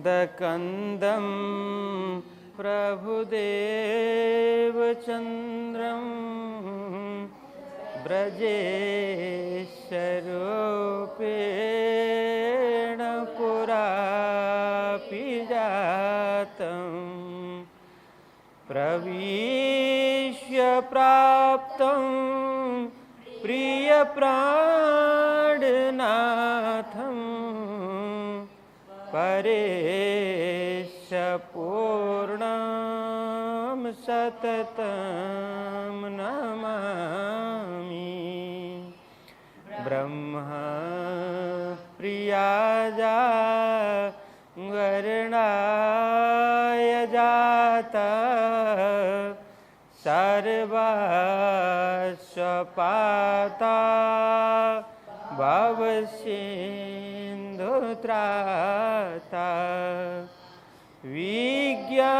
मन्दकन्दं प्रभुदेवचन्द्रं ब्रजेशरूपेण पुरापि जातं प्रविश्य प्राप्तं प्रियप्राणनाथं परेश पूर्णं सततं नमामि ब्रह्मा प्रियाजा वर्णाय जाता सर्वास्वपाता भवसिन्धुत्राता विज्ञानदाता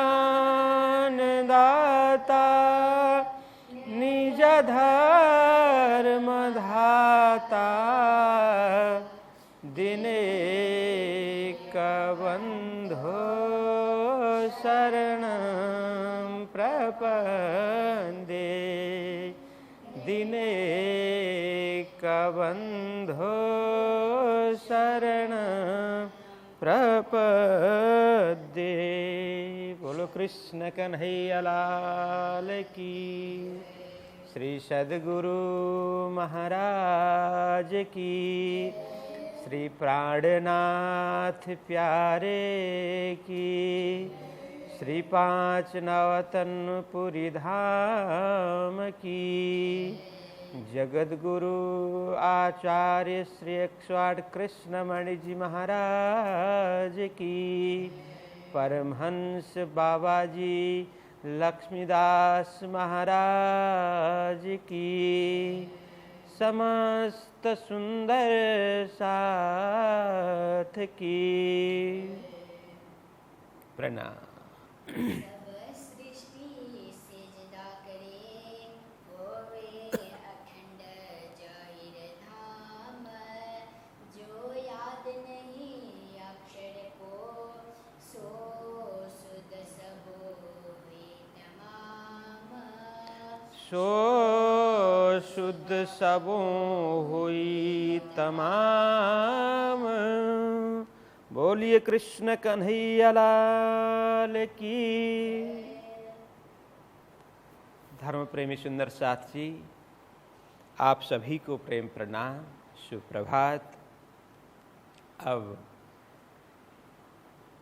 निजधर्मधाता दिनेकबन्धो शरणं प्रपद्ये दिनेकबन्धो शरणं प्रपद्ये। बोलो कृष्ण कन्हैया लाल की, श्री सद्गुरु महाराज की, श्री प्राणनाथ प्यारे की, श्री पाँच नवतन पुरी धाम की, जगद्गुरु आचार्य श्री 108 कृष्णमणि जी महाराज की, परमहंस बाबा जी लक्ष्मीदास महाराज की, समस्त सुंदर साथ की प्रणाम। सो शुद्ध सबों हुई तमाम। बोलिए कृष्ण कन्हैया लाल की। धर्म प्रेमी सुंदर साथी, आप सभी को प्रेम प्रणाम, सुप्रभात। अब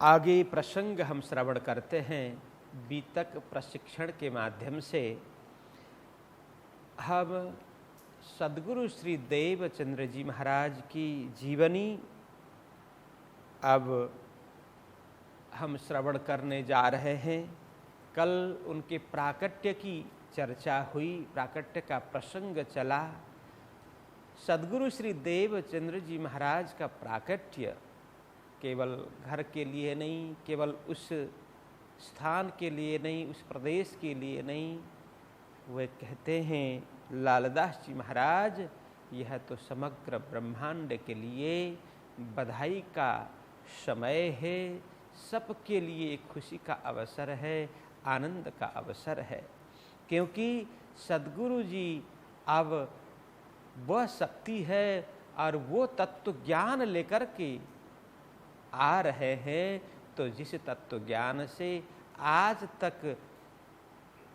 आगे प्रसंग हम श्रवण करते हैं। बीतक प्रशिक्षण के माध्यम से हम सद्गुरु श्री देवचंद्र जी महाराज की जीवनी अब हम श्रवण करने जा रहे हैं। कल उनके प्राकट्य की चर्चा हुई, प्राकट्य का प्रसंग चला। सद्गुरु श्री देवचंद्र जी महाराज का प्राकट्य केवल घर के लिए नहीं, केवल उस स्थान के लिए नहीं, उस प्रदेश के लिए नहीं, वे कहते हैं लालदास जी महाराज, यह तो समग्र ब्रह्मांड के लिए बधाई का समय है, सबके लिए खुशी का अवसर है, आनंद का अवसर है। क्योंकि सद्गुरु जी अब वह शक्ति है और वो तत्व ज्ञान लेकर के आ रहे हैं, तो जिस तत्व ज्ञान से आज तक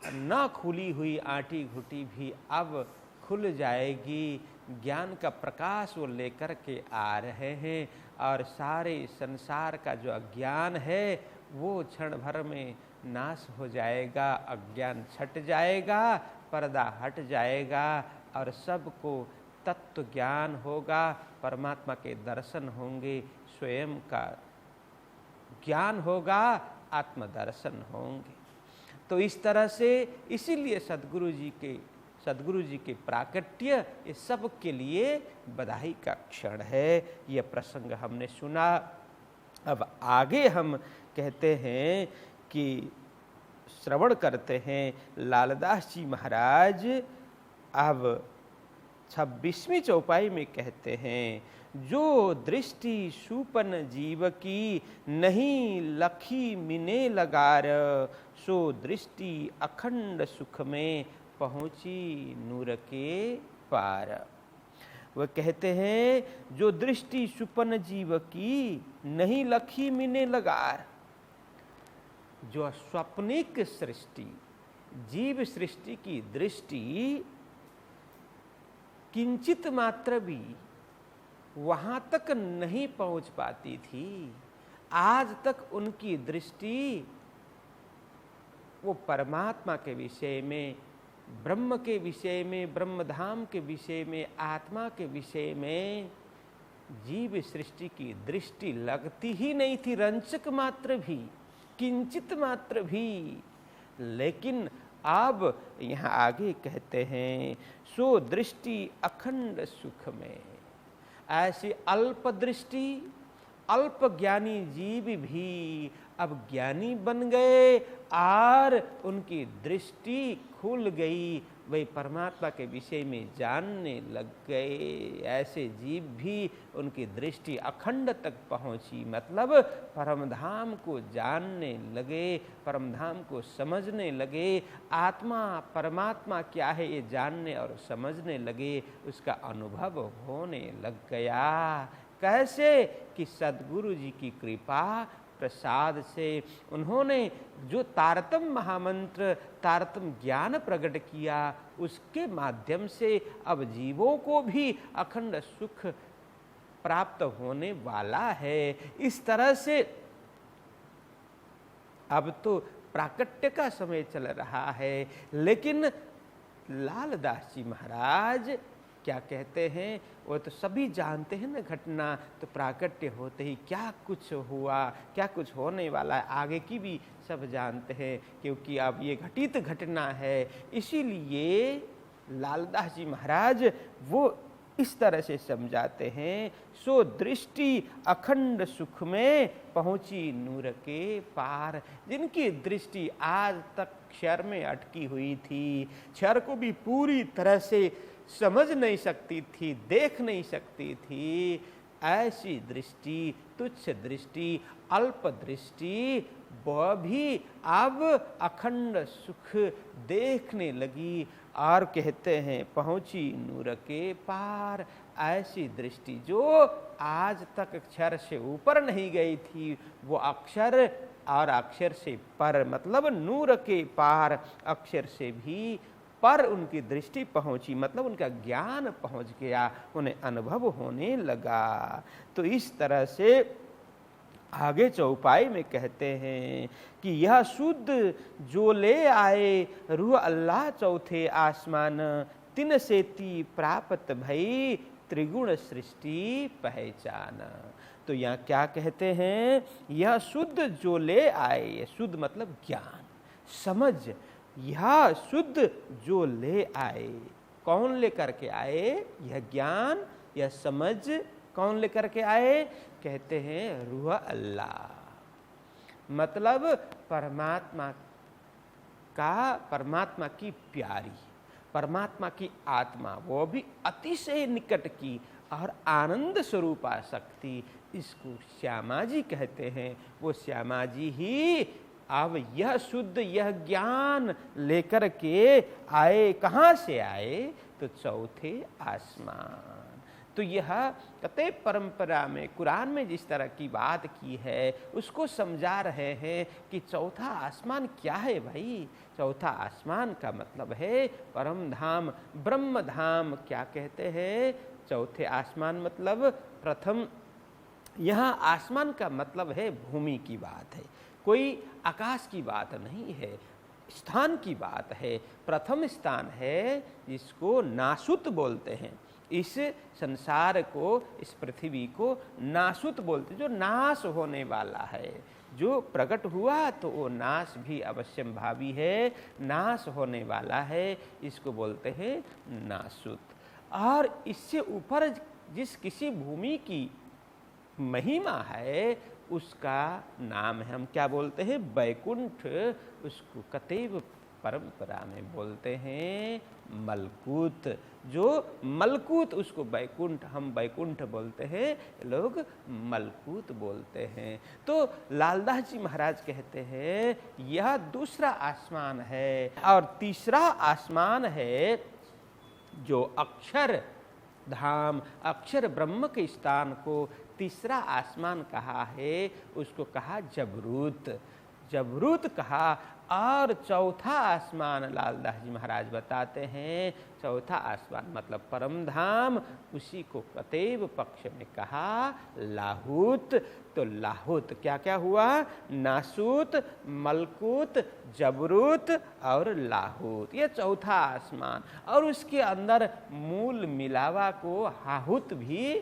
न खुली हुई आंटी घुटी भी अब खुल जाएगी। ज्ञान का प्रकाश वो लेकर के आ रहे हैं और सारे संसार का जो अज्ञान है वो क्षण भर में नाश हो जाएगा, अज्ञान छट जाएगा, पर्दा हट जाएगा और सबको तत्व ज्ञान होगा, परमात्मा के दर्शन होंगे, स्वयं का ज्ञान होगा, आत्मदर्शन होंगे। तो इस तरह से इसीलिए सद्गुरु जी के प्राकट्य ये सब के लिए बधाई का क्षण है। यह प्रसंग हमने सुना। अब आगे हम कहते हैं कि श्रवण करते हैं लालदास जी महाराज अब 26वीं चौपाई में कहते हैं, जो दृष्टि सूपन जीव की, नहीं लखी मिने लगार, सो दृष्टि अखंड सुख में पहुंची नूर के पार। वह कहते हैं जो दृष्टि सुपन जीव की, नहीं लखी मिने लगार। जो स्वप्निक सृष्टि, जीव सृष्टि की दृष्टि किंचित मात्र भी वहां तक नहीं पहुंच पाती थी, आज तक उनकी दृष्टि वो परमात्मा के विषय में, ब्रह्म के विषय में, ब्रह्मधाम के विषय में, आत्मा के विषय में जीव सृष्टि की दृष्टि लगती ही नहीं थी, रंचक मात्र भी, किंचित मात्र भी। लेकिन अब यहाँ आगे कहते हैं सो दृष्टि अखंड सुख में। ऐसी अल्प दृष्टि, अल्प ज्ञानी जीव भी अब ज्ञानी बन गए और उनकी दृष्टि खुल गई, वे परमात्मा के विषय में जानने लग गए। ऐसे जीव भी उनकी दृष्टि अखंड तक पहुंची, मतलब परमधाम को जानने लगे, परमधाम को समझने लगे, आत्मा परमात्मा क्या है ये जानने और समझने लगे, उसका अनुभव होने लग गया। कैसे कि सद्गुरु जी की कृपा प्रसाद से उन्होंने जो तारतम महामंत्र, तारतम ज्ञान प्रकट किया, उसके माध्यम से अब जीवों को भी अखंड सुख प्राप्त होने वाला है। इस तरह से अब तो प्राकट्य का समय चल रहा है, लेकिन लालदास जी महाराज क्या कहते हैं, वो तो सभी जानते हैं ना घटना, तो प्राकट्य होते ही क्या कुछ हुआ, क्या कुछ होने वाला है, आगे की भी सब जानते हैं, क्योंकि अब ये घटित घटना है। इसीलिए लालदास जी महाराज वो इस तरह से समझाते हैं, सो दृष्टि अखंड सुख में पहुंची नूर के पार। जिनकी दृष्टि आज तक क्षर में अटकी हुई थी, क्षर को भी पूरी तरह से समझ नहीं सकती थी, देख नहीं सकती थी, ऐसी दृष्टि, तुच्छ दृष्टि, अल्प दृष्टि, वह भी अब अखंड सुख देखने लगी। और कहते हैं पहुंची नूर के पार। ऐसी दृष्टि जो आज तक अक्षर से ऊपर नहीं गई थी, वो अक्षर और अक्षर से पर, मतलब नूर के पार, अक्षर से भी पर उनकी दृष्टि पहुंची, मतलब उनका ज्ञान पहुंच गया, उन्हें अनुभव होने लगा। तो इस तरह से आगे चौपाई में कहते हैं कि यह शुद्ध जो ले आए रूह अल्लाह चौथे आसमान, तिन सेती प्राप्त भई त्रिगुण सृष्टि पहचान। तो यहाँ क्या कहते हैं, यह शुद्ध जो ले आए, शुद्ध मतलब ज्ञान, समझ, यह शुद्ध जो ले आए, कौन लेकर के आए, यह ज्ञान, यह समझ कौन लेकर के आए, कहते हैं रूह अल्लाह, मतलब परमात्मा का, परमात्मा की प्यारी, परमात्मा की आत्मा, वो भी अतिशय निकट की और आनंद स्वरूपा शक्ति, इसको श्यामा जी कहते हैं। वो श्यामा जी ही अब यह शुद्ध, यह ज्ञान लेकर के आए। कहाँ से आए, तो चौथे आसमान। तो यह कते परंपरा में, कुरान में जिस तरह की बात की है, उसको समझा रहे हैं कि चौथा आसमान क्या है भाई। चौथा आसमान का मतलब है परम धाम, ब्रह्म धाम। क्या कहते हैं, चौथे आसमान मतलब प्रथम, यहाँ आसमान का मतलब है भूमि की बात है, कोई आकाश की बात नहीं है, स्थान की बात है। प्रथम स्थान है जिसको नासुत बोलते हैं, इस संसार को, इस पृथ्वी को नासुत बोलते, जो नाश होने वाला है। जो प्रकट हुआ तो वो नाश भी अवश्यम भावी है, नाश होने वाला है, इसको बोलते हैं नासुत। और इससे ऊपर जिस किसी भूमि की महिमा है, उसका नाम है, हम क्या बोलते हैं, बैकुंठ। उसको कतैव परंपरा में बोलते हैं मलकूत। जो मलकूत उसको बैकुंठ, हम बैकुंठ बोलते हैं, लोग मलकूत बोलते हैं। तो लालदास जी महाराज कहते हैं यह दूसरा आसमान है। और तीसरा आसमान है जो अक्षर धाम, अक्षर ब्रह्म के स्थान को तीसरा आसमान कहा है, उसको कहा जबरूत, जबरूत कहा। और चौथा आसमान लालदास जी महाराज बताते हैं, चौथा आसमान मतलब परम धाम, उसी को कतेव पक्ष में कहा लाहूत। तो लाहूत क्या क्या हुआ? नासूत, मलकूत, जबरूत और लाहूत, ये चौथा आसमान। और उसके अंदर मूल मिलावा को हाहूत भी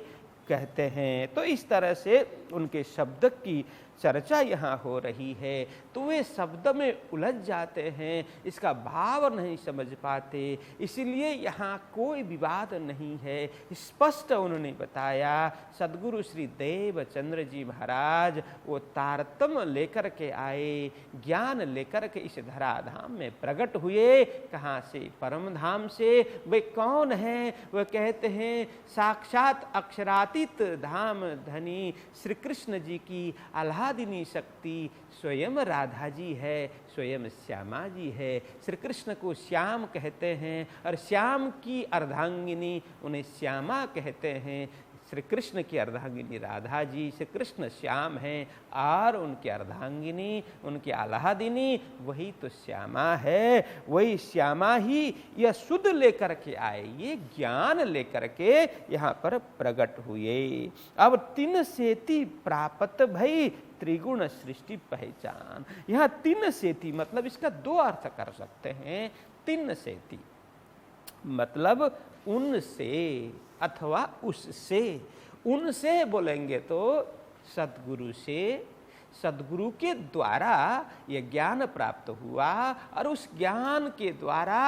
कहते हैं। तो इस तरह से उनके शब्द की चर्चा यहाँ हो रही है। तो वे शब्द में उलझ जाते हैं, इसका भाव नहीं समझ पाते, इसलिए यहाँ कोई विवाद नहीं है। स्पष्ट उन्होंने बताया। सद्गुरु श्री देवचंद्र जी महाराज वो तारतम्य लेकर के आए, ज्ञान लेकर के इस धराधाम में प्रकट हुए। कहाँ से? परम धाम से। वे कौन हैं? वह कहते हैं साक्षात अक्षरातीत धाम धनी श्री कृष्ण जी की आह्लादिनी शक्ति स्वयं राधा जी है, स्वयं श्यामा जी है। श्री कृष्ण को श्याम कहते हैं और श्याम की अर्धांगिनी उन्हें श्यामा कहते हैं। श्री कृष्ण की अर्धांगिनी राधा जी, श्री कृष्ण श्याम हैं और उनकी अर्धांगिनी, उनकी आह्लादिनी वही तो श्यामा है। वही श्यामा ही यह शुद्ध लेकर के आए, ये ज्ञान लेकर के यहाँ पर प्रकट हुए। अब तीन सेती प्राप्त भई त्रिगुण सृष्टि पहचान। यहाँ तीन सेती मतलब इसका दो अर्थ कर सकते हैं। तीन सेती मतलब उनसे अथवा उससे। उनसे बोलेंगे तो सद्गुरु से, सद्गुरु के द्वारा यह ज्ञान प्राप्त हुआ और उस ज्ञान के द्वारा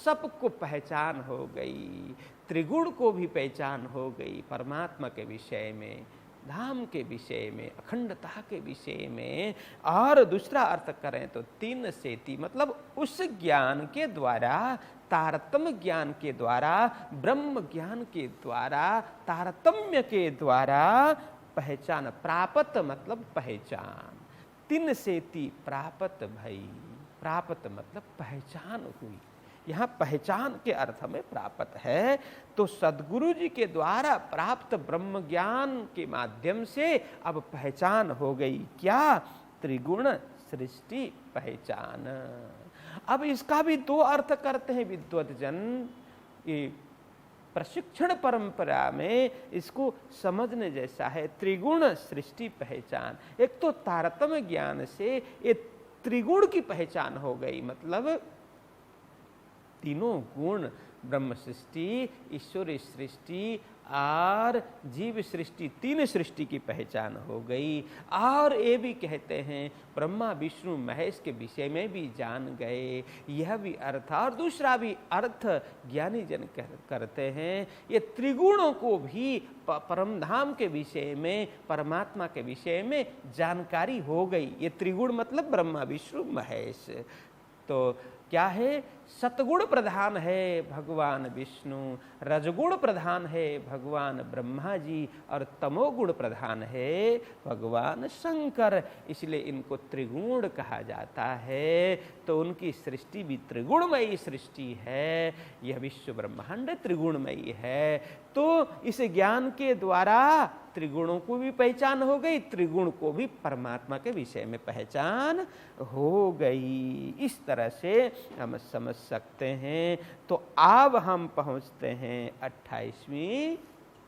सबको पहचान हो गई, त्रिगुण को भी पहचान हो गई, परमात्मा के विषय में, धाम के विषय में, अखंडता के विषय में। और दूसरा अर्थ करें तो तीन सेती मतलब उस ज्ञान के द्वारा, तारतम्य ज्ञान के द्वारा, ब्रह्म ज्ञान के द्वारा, तारतम्य के द्वारा पहचान। प्राप्त मतलब पहचान। तीन सेती प्राप्त भई, प्राप्त मतलब पहचान हुई। यहाँ पहचान के अर्थ में प्राप्त है। तो सद्गुरु जी के द्वारा प्राप्त ब्रह्म ज्ञान के माध्यम से अब पहचान हो गई। क्या? त्रिगुण सृष्टि पहचान। अब इसका भी दो अर्थ करते हैं विद्वत जन। ये प्रशिक्षण परंपरा में इसको समझने जैसा है। त्रिगुण सृष्टि पहचान, एक तो तारतम्य ज्ञान से ये त्रिगुण की पहचान हो गई, मतलब तीनों गुण, ब्रह्म सृष्टि, ईश्वरी सृष्टि और जीव सृष्टि, तीन सृष्टि की पहचान हो गई। और ये भी कहते हैं ब्रह्मा विष्णु महेश के विषय में भी जान गए, यह भी अर्थ। और दूसरा भी अर्थ ज्ञानी जन करते हैं, ये त्रिगुणों को भी परमधाम के विषय में, परमात्मा के विषय में जानकारी हो गई। ये त्रिगुण मतलब ब्रह्मा विष्णु महेश। तो क्या है? सतगुण प्रधान है भगवान विष्णु, रजगुण प्रधान है भगवान ब्रह्मा जी और तमोगुण प्रधान है भगवान शंकर। इसलिए इनको त्रिगुण कहा जाता है। तो उनकी सृष्टि भी त्रिगुणमयी सृष्टि है। यह विश्व ब्रह्मांड त्रिगुणमयी है। तो इस ज्ञान के द्वारा त्रिगुणों को भी पहचान हो गई, त्रिगुण को भी परमात्मा के विषय में पहचान हो गई। इस तरह से हम समझ सकते हैं। तो अब हम पहुंचते हैं 28वीं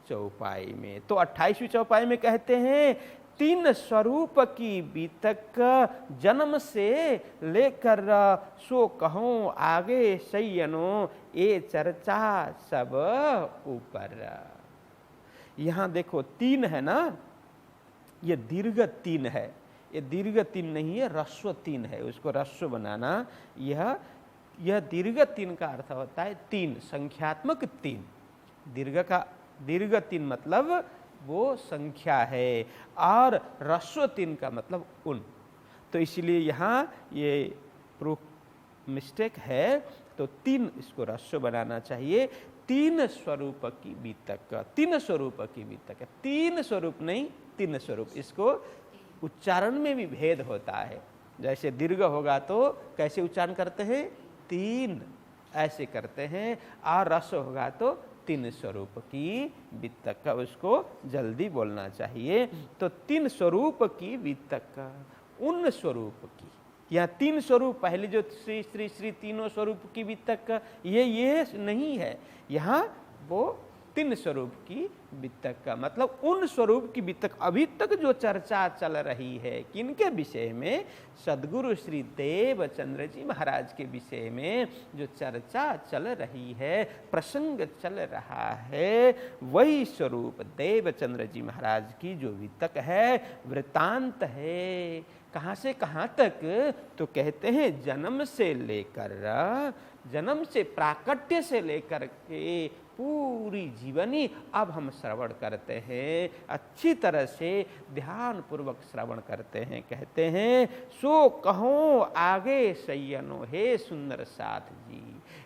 चौपाई में। तो 28वीं चौपाई में कहते हैं तीन स्वरूप की बीतक जन्म से लेकर सो कहो आगे सैयनो, ये चर्चा सब ऊपर। यहां देखो तीन है ना, ये दीर्घ तीन है, ये दीर्घ तीन नहीं है, रस्व तीन है। उसको रस्व बनाना। यह दीर्घ तीन का अर्थ होता है तीन, संख्यात्मक तीन। दीर्घ तीन मतलब वो संख्या है, और रस्व तीन का मतलब उन। तो इसलिए यहाँ ये मिस्टेक है तो 3 इसको ह्रस्व बनाना चाहिए। 3 स्वरूप की वितक, 3 स्वरूप की वितक, 3 स्वरूप नहीं 3 स्वरूप। इसको उच्चारण में भी भेद होता है। जैसे दीर्घ होगा तो कैसे उच्चारण करते हैं, 3 ऐसे करते हैं, और ह्रस्व होगा तो 3 स्वरूप की वितक, उसको जल्दी बोलना चाहिए। तो 3 स्वरूप की वितक, उन स्वरूप की, यहाँ 3 स्वरूप, पहले जो श्री श्री श्री तीनों स्वरूप की वितक, ये नहीं है, यहाँ वो 3 स्वरूप की वितक का मतलब उन स्वरूप की वितक। अभी तक जो चर्चा चल रही है किनके विषय में, सद्गुरु श्री देवचंद्र जी महाराज के विषय में जो चर्चा चल रही है, प्रसंग चल रहा है, वही स्वरूप देवचंद्र जी महाराज की जो वितक है, वृतांत है। कहाँ से कहाँ तक, तो कहते हैं जन्म से लेकर, जन्म से प्राकट्य से लेकर के पूरी जीवनी अब हम श्रवण करते हैं, अच्छी तरह से ध्यान पूर्वक श्रवण करते हैं। कहते हैं सो कहो आगे सैयनो, हे सुंदर साथ जी,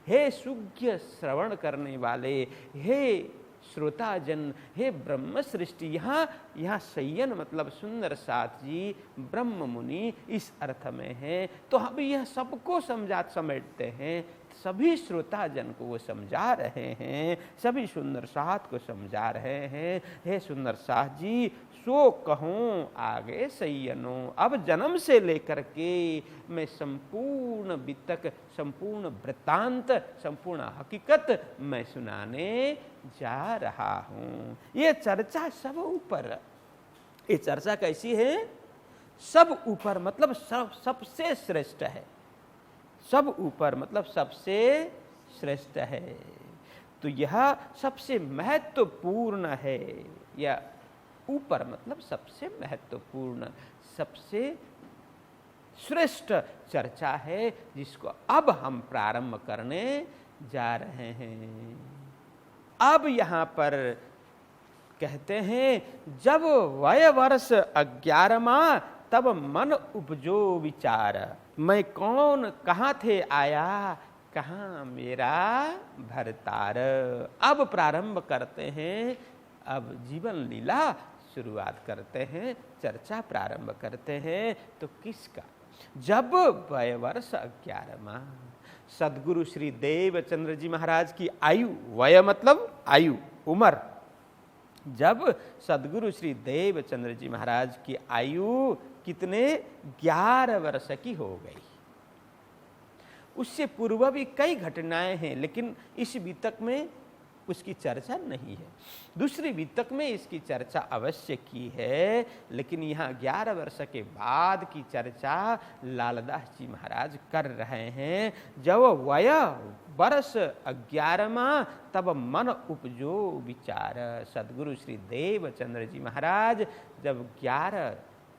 हे सुज्ञ श्रवण करने वाले, हे श्रोताजन, हे ब्रह्म सृष्टि। यहाँ सय्यन मतलब सुंदर साथ जी, ब्रह्म मुनि इस अर्थ में है। तो हम यह सबको समेटते हैं, सभी श्रोताजन को वो समझा रहे हैं, सभी सुंदर साथ को समझा रहे हैं। हे सुंदर साथ जी, सो कहूँ आगे सैयनो, अब जन्म से लेकर के मैं संपूर्ण वितक, संपूर्ण वृत्तांत, संपूर्ण हकीकत मैं सुनाने जा रहा हूँ। ये चर्चा सब ऊपर, ये चर्चा कैसी है, सब ऊपर मतलब सबसे श्रेष्ठ है, सब ऊपर मतलब सबसे श्रेष्ठ है। तो यह सबसे महत्वपूर्ण है, या ऊपर मतलब सबसे महत्वपूर्ण, सबसे श्रेष्ठ चर्चा है, जिसको अब हम प्रारंभ करने जा रहे हैं। अब यहाँ पर कहते हैं जब वय वर्ष 11वां तब मन उपजो विचार, मैं कौन कहाँ थे आया, कहाँ मेरा भरतार। अब प्रारंभ करते हैं, अब जीवन लीला शुरुआत करते हैं, चर्चा प्रारंभ करते हैं। तो किसका, जब वय वर्ष 11वां, सद्गुरु श्री देवचंद्र जी महाराज की आयु, वय मतलब आयु, उम्र, जब सद्गुरु श्री देवचंद्र जी महाराज की आयु कितने 11 वर्ष की हो गई। उससे पूर्व भी कई घटनाएं हैं, लेकिन इस वितक में उसकी चर्चा नहीं है। दूसरी वितक में इसकी चर्चा अवश्य की है, लेकिन यहाँ 11 वर्ष के बाद की चर्चा लालदास जी महाराज कर रहे हैं। जब वय वर्ष 11वां तब मन उपजो विचार, सद्गुरु श्री देवचंद्र जी महाराज जब 11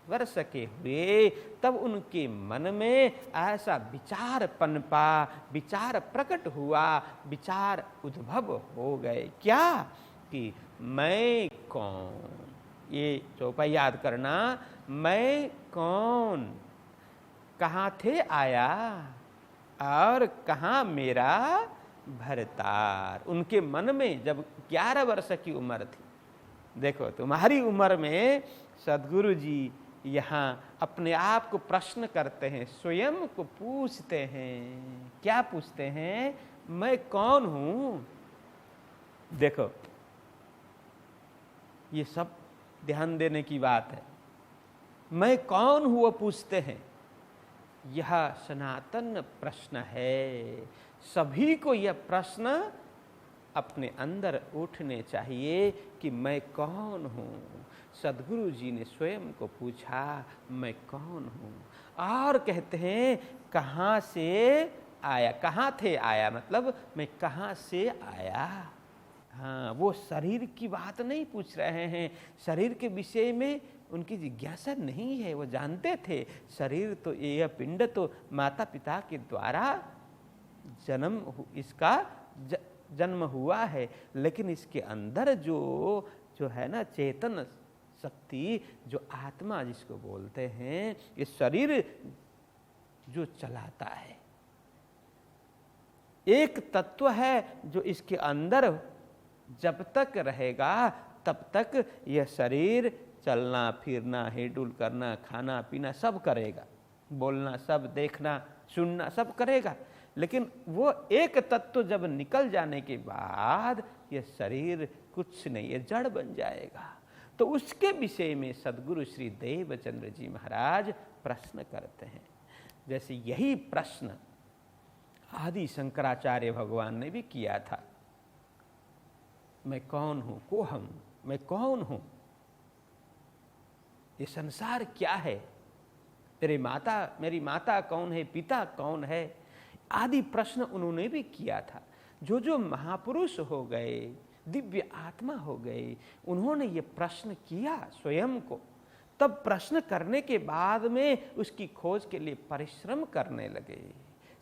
वर्ष के हुए, तब उनके मन में ऐसा विचार पनपा, विचार प्रकट हुआ, विचार उद्भव हो गए। क्या कि मैं कौन, ये चौपाई याद करना, मैं कौन, कहाँ थे आया और कहाँ मेरा भरतार। उनके मन में जब 11 वर्ष की उम्र थी, देखो तुम्हारी उम्र में सद्गुरु जी यहाँ अपने आप को प्रश्न करते हैं, स्वयं को पूछते हैं। क्या पूछते हैं, मैं कौन हूँ। देखो ये सब ध्यान देने की बात है। मैं कौन हूँ वो पूछते हैं, यह सनातन प्रश्न है। सभी को यह प्रश्न अपने अंदर उठने चाहिए कि मैं कौन हूँ। सद्गुरु जी ने स्वयं को पूछा, मैं कौन हूँ। और कहते हैं कहाँ से आया, कहाँ थे आया मतलब मैं कहाँ से आया। हाँ, वो शरीर की बात नहीं पूछ रहे हैं, शरीर के विषय में उनकी जिज्ञासा नहीं है। वो जानते थे शरीर तो, यह पिंड तो माता पिता के द्वारा इसका जन्म हुआ है, लेकिन इसके अंदर जो है ना चेतन शक्ति, जो आत्मा जिसको बोलते हैं, ये शरीर जो चलाता है, एक तत्व है जो इसके अंदर जब तक रहेगा तब तक यह शरीर चलना फिरना, हिलडुल करना, खाना पीना सब करेगा, बोलना सब, देखना सुनना सब करेगा। लेकिन वो एक तत्व जब निकल जाने के बाद यह शरीर कुछ नहीं, ये जड़ बन जाएगा। तो उसके विषय में सद्गुरु श्री देवचंद्र जी महाराज प्रश्न करते हैं। जैसे यही प्रश्न आदि शंकराचार्य भगवान ने भी किया था, मैं कौन हूं, को हम, मैं कौन हूं, ये संसार क्या है, मेरी माता कौन है, पिता कौन है, आदि प्रश्न उन्होंने भी किया था। जो महापुरुष हो गए, दिव्य आत्मा हो गए, उन्होंने ये प्रश्न किया स्वयं को। तब प्रश्न करने के बाद में उसकी खोज के लिए परिश्रम करने लगे,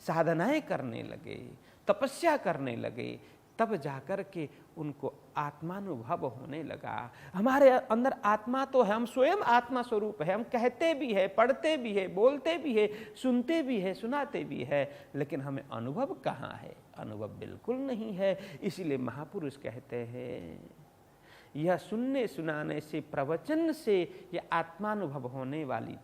साधनाएं करने लगे, तपस्या करने लगे, तब जाकर के उनको आत्मानुभव होने लगा। हमारे अंदर आत्मा तो है, हम स्वयं आत्मा स्वरूप है, हम कहते भी है, पढ़ते भी है, बोलते भी है, सुनते भी है, सुनाते भी है, लेकिन हमें अनुभव कहाँ है, अनुभव बिल्कुल नहीं है। इसीलिए महापुरुष कहते हैं यह सुनने सुनाने से, प्रवचन से यह आत्मानुभव होने वाली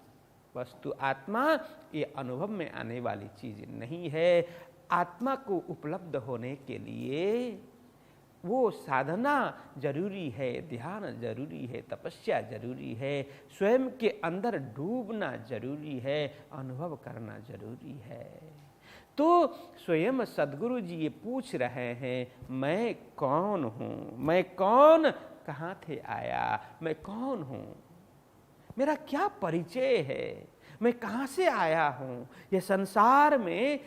वस्तु, आत्मा ये अनुभव में आने वाली चीज नहीं है। आत्मा को उपलब्ध होने के लिए वो साधना जरूरी है, ध्यान जरूरी है, तपस्या जरूरी है, स्वयं के अंदर डूबना जरूरी है, अनुभव करना जरूरी है। तो स्वयं सद्गुरु जी ये पूछ रहे हैं, मैं कौन हूँ, मैं कौन, कहाँ थे आया, मैं कौन हूँ, मेरा क्या परिचय है, मैं कहाँ से आया हूँ, यह संसार में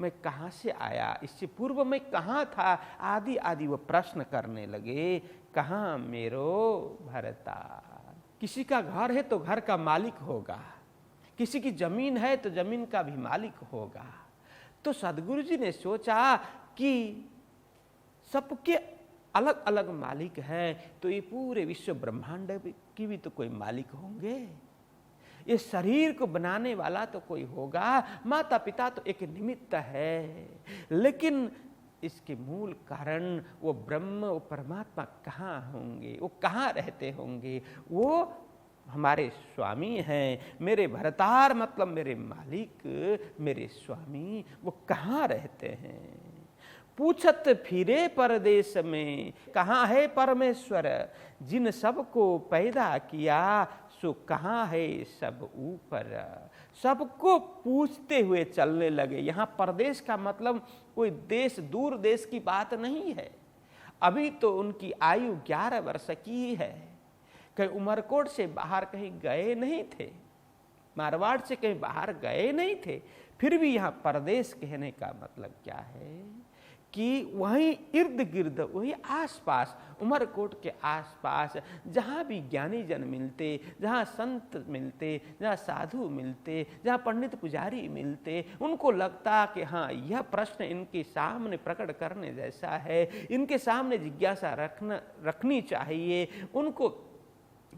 मैं कहाँ से आया, इससे पूर्व मैं कहाँ था, आदि आदि वो प्रश्न करने लगे। कहाँ मेरो भरता, किसी का घर है तो घर का मालिक होगा, किसी की जमीन है तो जमीन का भी मालिक होगा। तो सद्गुरु जी ने सोचा कि सबके अलग अलग मालिक हैं, तो ये पूरे विश्व ब्रह्मांड की भी तो कोई मालिक होंगे, ये शरीर को बनाने वाला तो कोई होगा, माता पिता तो एक निमित्त है, लेकिन इसके मूल कारण वो ब्रह्म, वो परमात्मा कहाँ होंगे, वो कहाँ रहते होंगे, वो हमारे स्वामी हैं, मेरे भरतार मतलब मेरे मालिक, मेरे स्वामी, वो कहाँ रहते हैं। पूछत फिरे परदेश में, कहाँ है परमेश्वर, जिन सबको पैदा किया, सो कहाँ है सब ऊपर। सबको पूछते हुए चलने लगे। यहाँ परदेश का मतलब कोई देश, दूर देश की बात नहीं है। अभी तो उनकी आयु 11 वर्ष की है, कहीं उमरकोट से बाहर कहीं गए नहीं थे, मारवाड़ से कहीं बाहर गए नहीं थे, फिर भी यहाँ परदेश कहने का मतलब क्या है कि वहीं इर्द गिर्द, वही आसपास, उमरकोट के आसपास जहाँ भी ज्ञानी जन मिलते, जहाँ संत मिलते, जहाँ साधु मिलते, जहाँ पंडित पुजारी मिलते, उनको लगता कि हाँ यह प्रश्न इनके सामने प्रकट करने जैसा है, इनके सामने जिज्ञासा रखनी चाहिए। उनको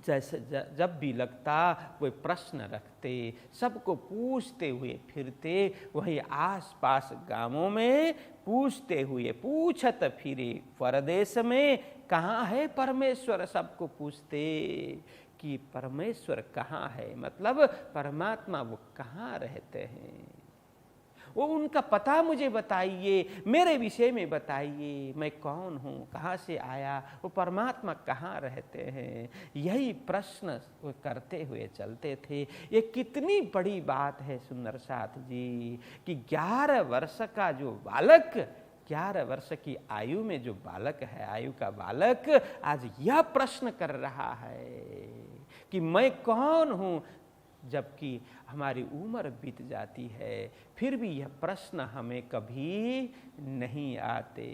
जैसे जब भी लगता वो प्रश्न रखते, सबको पूछते हुए फिरते, वही आसपास गांवों में पूछते हुए, पूछत फिरे परदेश में, कहाँ है परमेश्वर, सबको पूछते कि परमेश्वर कहाँ है, मतलब परमात्मा वो कहाँ रहते हैं, वो उनका पता मुझे बताइए, मेरे विषय में बताइए, मैं कौन हूँ, कहाँ से आया, वो परमात्मा कहाँ रहते हैं। यही प्रश्न वो करते हुए चलते थे। ये कितनी बड़ी बात है सुंदर साथ जी कि 11 वर्ष का जो बालक, 11 वर्ष की आयु में जो बालक है, आयु का बालक आज यह प्रश्न कर रहा है कि मैं कौन हूँ, जबकि हमारी उम्र बीत जाती है, फिर भी यह प्रश्न हमें कभी नहीं आते।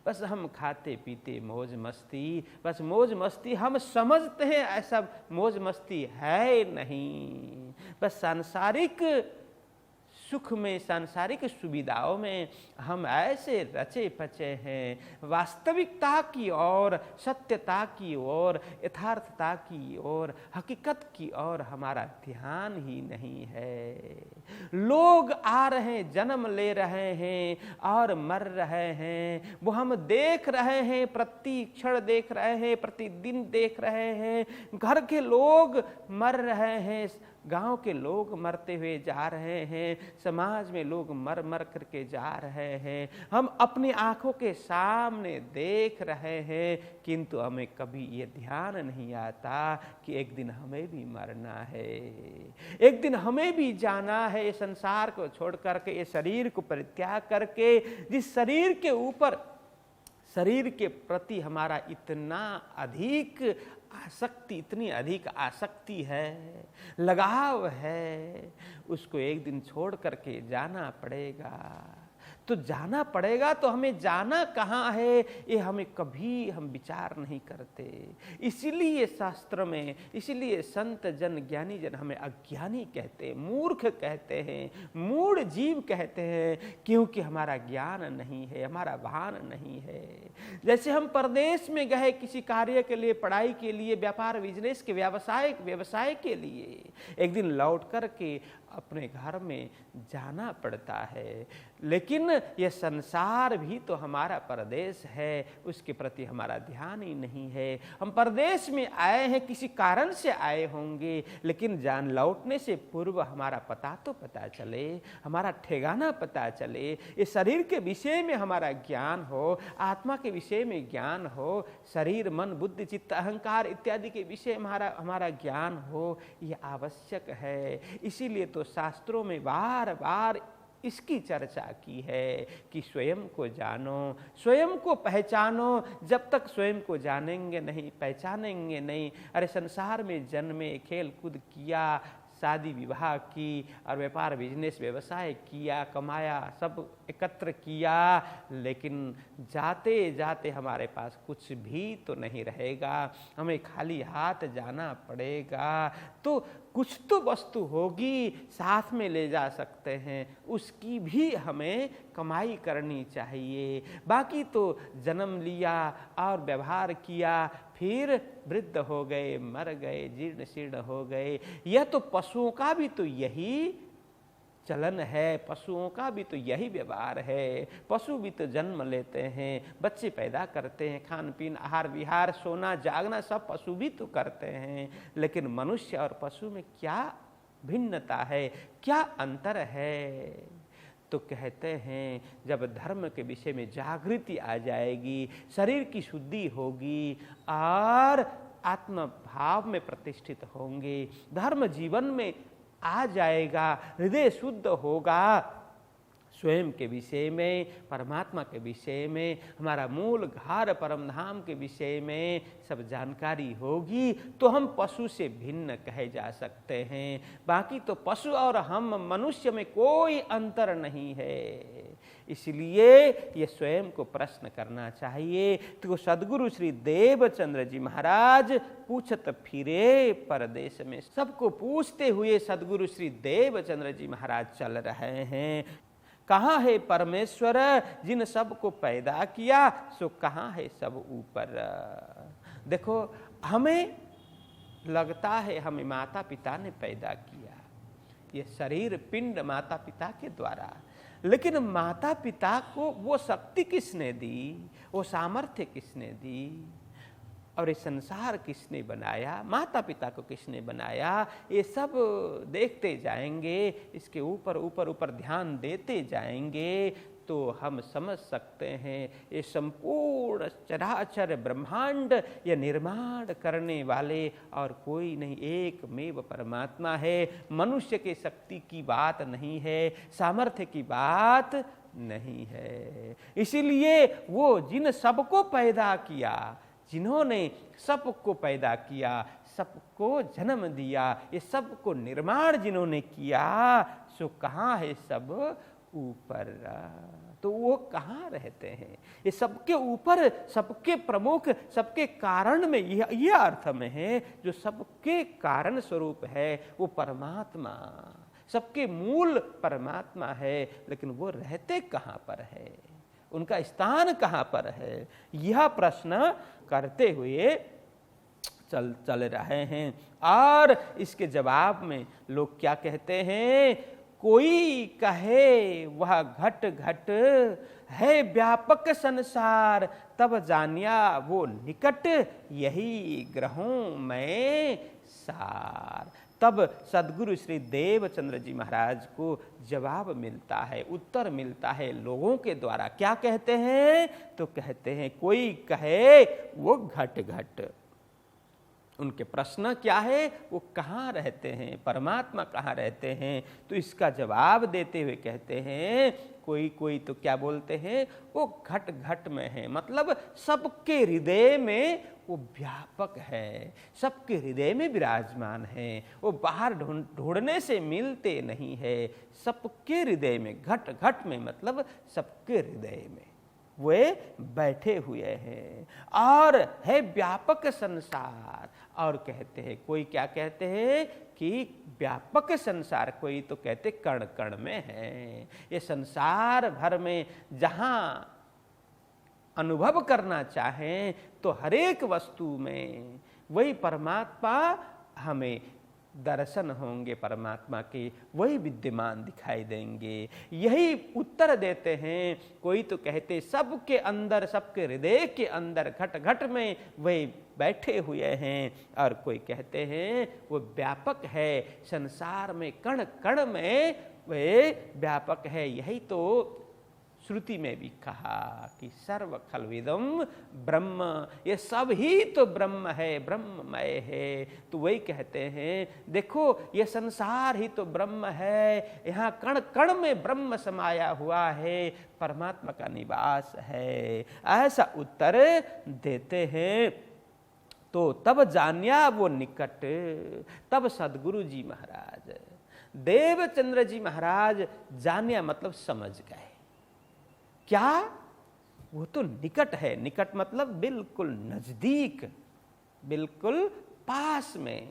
बस हम खाते पीते मौज मस्ती, बस मौज मस्ती हम समझते हैं, ऐसा मौज मस्ती है नहीं। बस सांसारिक सुख में, सांसारिक सुविधाओं में हम ऐसे रचे पचे हैं, वास्तविकता की ओर, सत्यता की ओर, यथार्थता की ओर, हकीकत की ओर हमारा ध्यान ही नहीं है। लोग आ रहे हैं, जन्म ले रहे हैं और मर रहे हैं, वो हम देख रहे हैं, प्रति क्षण देख रहे हैं, प्रतिदिन देख रहे हैं। घर के लोग मर रहे हैं, गांव के लोग मरते हुए जा रहे हैं, समाज में लोग मर मर करके जा रहे हैं, हम अपनी आंखों के सामने देख रहे हैं, किंतु हमें कभी ये ध्यान नहीं आता कि एक दिन हमें भी मरना है, एक दिन हमें भी जाना है, ये संसार को छोड़ करके, ये शरीर को परित्याग करके। जिस शरीर के ऊपर, शरीर के प्रति हमारा इतना अधिक आसक्ति, इतनी अधिक आसक्ति है, लगाव है, उसको एक दिन छोड़ करके जाना पड़ेगा। तो जाना पड़ेगा, तो हमें जाना कहाँ है ये हमें कभी हम विचार नहीं करते। इसीलिए शास्त्र में, इसीलिए संत जन, ज्ञानी जन हमें अज्ञानी कहते हैं, मूर्ख कहते हैं, मूढ़ जीव कहते हैं, क्योंकि हमारा ज्ञान नहीं है, हमारा भान नहीं है। जैसे हम परदेश में गए किसी कार्य के लिए, पढ़ाई के लिए, व्यापार बिजनेस के, व्यवसाय के लिए, एक दिन लौट करके अपने घर में जाना पड़ता है। लेकिन यह संसार भी तो हमारा परदेश है, उसके प्रति हमारा ध्यान ही नहीं है। हम परदेश में आए हैं, किसी कारण से आए होंगे, लेकिन जान लौटने से पूर्व हमारा पता तो पता चले, हमारा ठिकाना पता चले, ये शरीर के विषय में हमारा ज्ञान हो, आत्मा के विषय में ज्ञान हो, शरीर, मन, बुद्धि, चित्त, अहंकार इत्यादि के विषय हमारा ज्ञान हो, यह आवश्यक है। इसीलिए तो शास्त्रों में बार बार इसकी चर्चा की है कि स्वयं को जानो, स्वयं को पहचानो। जब तक स्वयं को जानेंगे नहीं, पहचानेंगे नहीं, अरे संसार में जन्मे, खेल कूद किया, शादी विवाह की और व्यापार बिजनेस व्यवसाय किया, कमाया, सब एकत्र किया, लेकिन जाते जाते हमारे पास कुछ भी तो नहीं रहेगा, हमें खाली हाथ जाना पड़ेगा। तो कुछ तो वस्तु होगी, साथ में ले जा सकते हैं, उसकी भी हमें कमाई करनी चाहिए। बाकी तो जन्म लिया और व्यवहार किया, फिर वृद्ध हो गए, मर गए, जीर्ण शीर्ण हो गए। यह तो पशुओं का भी तो यही चलन है, पशुओं का भी तो यही व्यवहार है। पशु भी तो जन्म लेते हैं, बच्चे पैदा करते हैं, खान पीन, आहार विहार, सोना जागना सब पशु भी तो करते हैं। लेकिन मनुष्य और पशु में क्या भिन्नता है, क्या अंतर है? तो कहते हैं जब धर्म के विषय में जागृति आ जाएगी, शरीर की शुद्धि होगी और आत्म भाव में प्रतिष्ठित होंगे, धर्म जीवन में आ जाएगा, हृदय शुद्ध होगा, स्वयं के विषय में, परमात्मा के विषय में, हमारा मूल घर परम धाम के विषय में सब जानकारी होगी, तो हम पशु से भिन्न कहे जा सकते हैं। बाकी तो पशु और हम मनुष्य में कोई अंतर नहीं है। इसलिए ये स्वयं को प्रश्न करना चाहिए। तो सदगुरु श्री देवचंद्र जी महाराज पूछत फिरे परदेश में, सबको पूछते हुए सदगुरु श्री देवचंद्र जी महाराज चल रहे हैं। कहाँ है परमेश्वर जिन सबको पैदा किया, सो कहाँ है सब ऊपर। देखो, हमें लगता है हमें माता पिता ने पैदा किया, ये शरीर पिंड माता पिता के द्वारा, लेकिन माता पिता को वो शक्ति किसने दी, वो सामर्थ्य किसने दी, और ये संसार किसने बनाया, माता पिता को किसने बनाया, ये सब देखते जाएंगे, इसके ऊपर ऊपर ऊपर ध्यान देते जाएंगे, तो हम समझ सकते हैं ये संपूर्ण चराचर ब्रह्मांड ये निर्माण करने वाले और कोई नहीं, एकमेव परमात्मा है। मनुष्य के शक्ति की बात नहीं है, सामर्थ्य की बात नहीं है। इसीलिए वो जिन सबको पैदा किया, जिन्होंने सबको पैदा किया, सबको जन्म दिया, ये सबको निर्माण जिन्होंने किया, सो कहाँ है सब ऊपर। तो वो कहाँ रहते हैं? ये सबके ऊपर, सबके प्रमुख, सबके कारण में यह अर्थ में है, जो सबके कारण स्वरूप है वो परमात्मा, सबके मूल परमात्मा है, लेकिन वो रहते कहाँ पर है, उनका स्थान कहाँ पर है, यह प्रश्न करते हुए चल रहे हैं। और इसके जवाब में लोग क्या कहते हैं, कोई कहे वह घट घट है व्यापक संसार, तब जानिया वो निकट यही ग्रहों में सार। तब सद्गुरु श्री देवचंद्र जी महाराज को जवाब मिलता है, उत्तर मिलता है लोगों के द्वारा। क्या कहते हैं, तो कहते हैं कोई कहे वो घट घट। उनके प्रश्न क्या है, वो कहाँ रहते हैं, परमात्मा कहाँ रहते हैं, तो इसका जवाब देते हुए कहते हैं कोई तो क्या बोलते हैं, वो घट घट में है, मतलब सबके हृदय में वो व्यापक है, सबके हृदय में विराजमान है, वो बाहर ढूंढने से मिलते नहीं है, सबके हृदय में, घट घट में मतलब सबके हृदय में वे बैठे हुए हैं, और है व्यापक संसार। और कहते हैं कोई क्या कहते हैं कि व्यापक संसार, कोई तो कहते कण कण में है। ये संसार भर में जहाँ अनुभव करना चाहें तो हरेक वस्तु में वही परमात्मा हमें दर्शन होंगे, परमात्मा के वही विद्यमान दिखाई देंगे। यही उत्तर देते हैं। कोई तो कहते सबके अंदर, सबके हृदय के अंदर घट घट में वही बैठे हुए हैं, और कोई कहते हैं वो व्यापक है, संसार में कण कण में वे व्यापक है। यही तो श्रुति में भी कहा कि सर्व खलविदम ब्रह्म, ये सब ही तो ब्रह्म है, ब्रह्ममय है। तो वही कहते हैं देखो ये संसार ही तो ब्रह्म है, यहाँ कण कण में ब्रह्म समाया हुआ है, परमात्मा का निवास है। ऐसा उत्तर देते हैं। तो तब जानिया वो निकट, तब सद्गुरु जी महाराज, देवचंद्र जी महाराज जानिया मतलब समझ गए। क्या, वो तो निकट है, निकट मतलब बिल्कुल नजदीक, बिल्कुल पास में।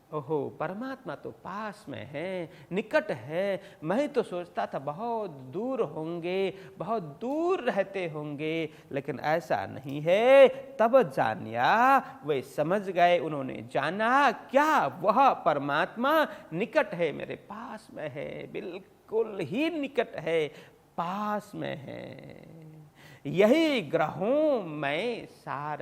ओहो, परमात्मा तो पास में है, निकट है। मैं तो सोचता था बहुत दूर होंगे, बहुत दूर रहते होंगे, लेकिन ऐसा नहीं है। तब जानिया, वे समझ गए, उन्होंने जाना क्या, वह परमात्मा निकट है, मेरे पास में है, बिल्कुल ही निकट है, पास में है। यही ग्रहों में सार,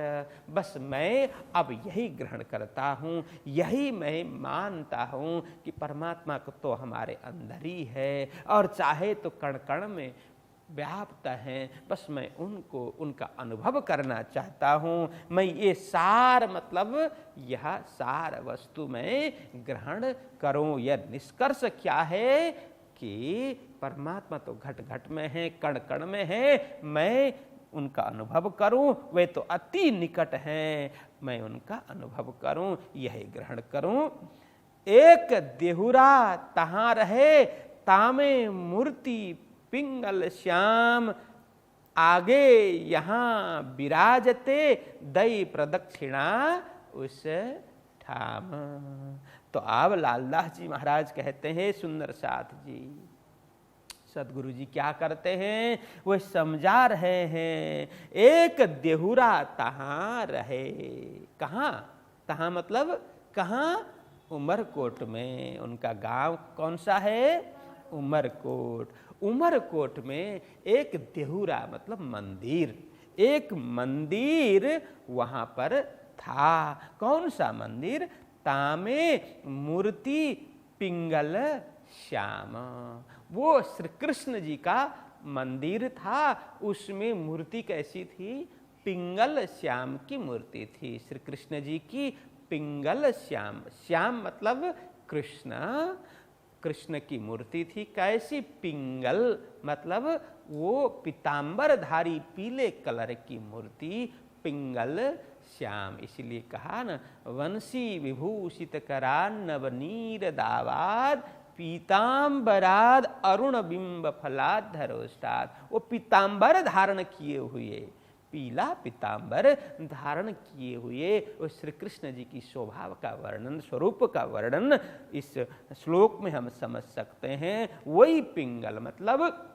बस मैं अब यही ग्रहण करता हूँ, यही मैं मानता हूँ कि परमात्मा को तो हमारे अंदर ही है, और चाहे तो कण कण में व्याप्त हैं, बस मैं उनको, उनका अनुभव करना चाहता हूँ। मैं ये सार मतलब यह सार वस्तु में ग्रहण करूँ। यह निष्कर्ष क्या है कि परमात्मा तो घट घट में है, कण कण में है, मैं उनका अनुभव करूं, वे तो अति निकट हैं, मैं उनका अनुभव करूं, यही ग्रहण करूं। एक देहुरा तहां रहे, तामे मूर्ति पिंगल श्याम, आगे यहाँ विराजते दई प्रदक्षिणा उस ठाम। तो अब लालदास जी महाराज कहते हैं, सुंदर साथ जी, सदगुरु जी क्या करते हैं, वो समझा रहे हैं। एक देहुरा तहां रहे, कहाँ, तहां मतलब कहाँ, उमरकोट में। उनका गांव कौन सा है, उमरकोट। उमरकोट में एक देहुरा मतलब मंदिर, एक मंदिर वहां पर था। कौन सा मंदिर, तामे मूर्ति पिंगल श्याम, वो श्री कृष्ण जी का मंदिर था। उसमें मूर्ति कैसी थी, पिंगल श्याम की मूर्ति थी, श्री कृष्ण जी की पिंगल श्याम। श्याम मतलब कृष्ण, कृष्ण की मूर्ति थी। कैसी, पिंगल मतलब वो पीतांबरधारी पीले कलर की मूर्ति, पिंगल श्याम। इसीलिए कहा न, वंशी विभूषित करान नवनीर दावाद, पीतांबराद अरुण बिंब फलाधरोष्टाद। वो पीतांबर धारण किए हुए, पीला पीतांबर धारण किए हुए उस श्री कृष्ण जी की स्वभाव का वर्णन, स्वरूप का वर्णन इस श्लोक में हम समझ सकते हैं। वही पिंगल मतलब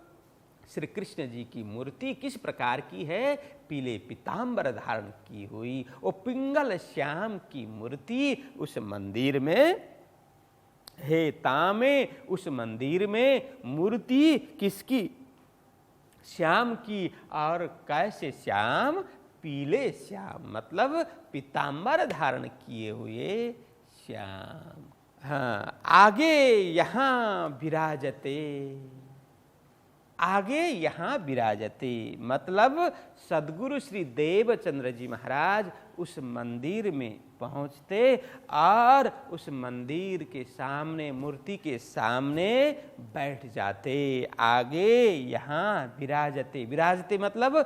श्री कृष्ण जी की मूर्ति किस प्रकार की है, पीले पीतांबर धारण की हुई वो पिंगल श्याम की मूर्ति उस मंदिर में है। तामे उस मंदिर में मूर्ति किसकी, श्याम की। और कैसे श्याम, पीले श्याम मतलब पीतांबर धारण किए हुए श्याम। हाँ, आगे यहाँ विराजते, आगे यहाँ विराजते मतलब सद्गुरु श्री देवचंद्र जी महाराज उस मंदिर में पहुँचते और उस मंदिर के सामने, मूर्ति के सामने बैठ जाते। आगे यहाँ विराजते, विराजते मतलब